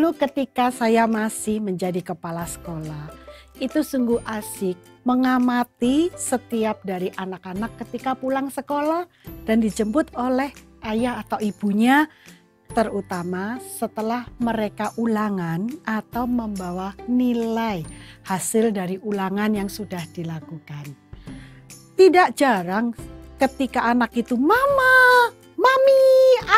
Dulu ketika saya masih menjadi kepala sekolah, itu sungguh asik mengamati setiap dari anak-anak ketika pulang sekolah dan dijemput oleh ayah atau ibunya, terutama setelah mereka ulangan atau membawa nilai hasil dari ulangan yang sudah dilakukan. Tidak jarang ketika anak itu, "Mama, Mami,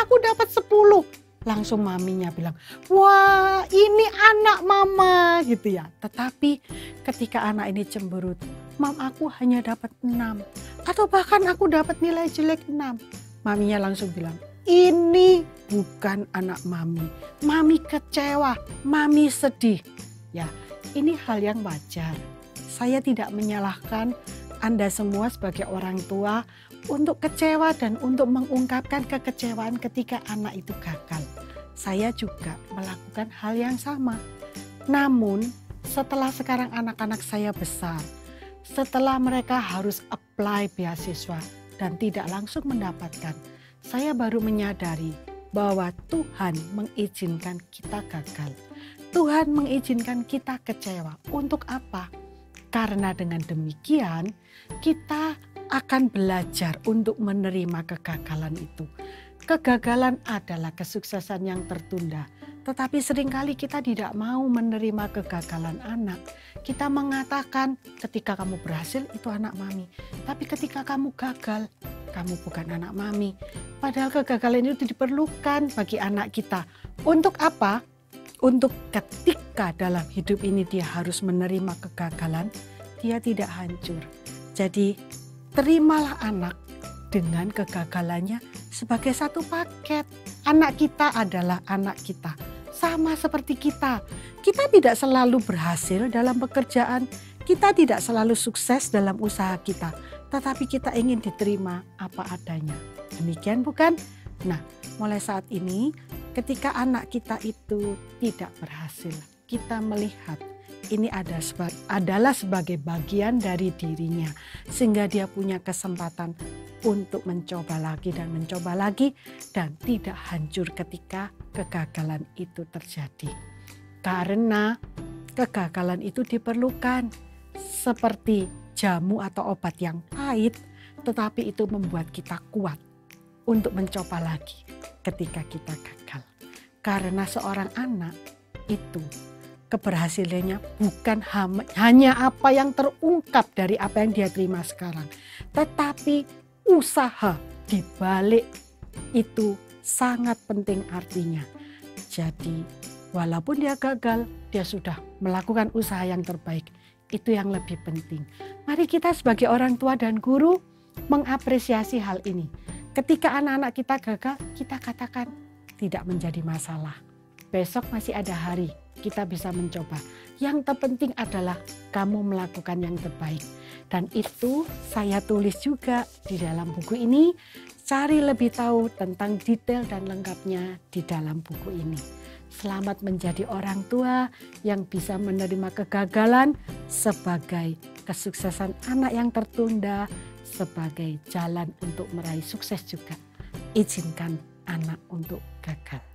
aku dapat 10." Langsung maminya bilang, "Wah, ini anak mama," gitu ya. Tetapi ketika anak ini cemberut, "Mam, aku hanya dapat 6." Atau bahkan aku dapat nilai jelek 6. Maminya langsung bilang, "Ini bukan anak mami. Mami kecewa, mami sedih." Ya, ini hal yang wajar. Saya tidak menyalahkan Anda semua sebagai orang tua untuk kecewa dan untuk mengungkapkan kekecewaan ketika anak itu gagal. Saya juga melakukan hal yang sama. Namun setelah sekarang anak-anak saya besar, setelah mereka harus apply beasiswa dan tidak langsung mendapatkan, saya baru menyadari bahwa Tuhan mengizinkan kita gagal. Tuhan mengizinkan kita kecewa. Untuk apa? Karena dengan demikian kita akan belajar untuk menerima kegagalan itu. Kegagalan adalah kesuksesan yang tertunda. Tetapi seringkali kita tidak mau menerima kegagalan anak. Kita mengatakan ketika kamu berhasil itu anak mami. Tapi ketika kamu gagal, kamu bukan anak mami. Padahal kegagalan itu diperlukan bagi anak kita. Untuk apa? Untuk ketika dalam hidup ini dia harus menerima kegagalan, dia tidak hancur. Jadi terimalah anak dengan kegagalannya sebagai satu paket. Anak kita adalah anak kita. Sama seperti kita. Kita tidak selalu berhasil dalam pekerjaan. Kita tidak selalu sukses dalam usaha kita. Tetapi kita ingin diterima apa adanya. Demikian bukan? Nah, mulai saat ini ketika anak kita itu tidak berhasil, kita melihat ini adalah sebagai bagian dari dirinya. Sehingga dia punya kesempatan untuk mencoba lagi dan mencoba lagi. Dan tidak hancur ketika kegagalan itu terjadi. Karena kegagalan itu diperlukan. Seperti jamu atau obat yang pahit. Tetapi itu membuat kita kuat untuk mencoba lagi ketika kita gagal. Karena seorang anak itu keberhasilannya bukan hanya apa yang terungkap dari apa yang dia terima sekarang. Tetapi usaha di balik itu sangat penting artinya. Jadi walaupun dia gagal, dia sudah melakukan usaha yang terbaik. Itu yang lebih penting. Mari kita sebagai orang tua dan guru mengapresiasi hal ini. Ketika anak-anak kita gagal, kita katakan tidak menjadi masalah. Besok masih ada hari, kita bisa mencoba. Yang terpenting adalah kamu melakukan yang terbaik. Dan itu saya tulis juga di dalam buku ini. Cari lebih tahu tentang detail dan lengkapnya di dalam buku ini. Selamat menjadi orang tua yang bisa menerima kegagalan sebagai kesuksesan anak yang tertunda, sebagai jalan untuk meraih sukses juga. Izinkan anak untuk gagal.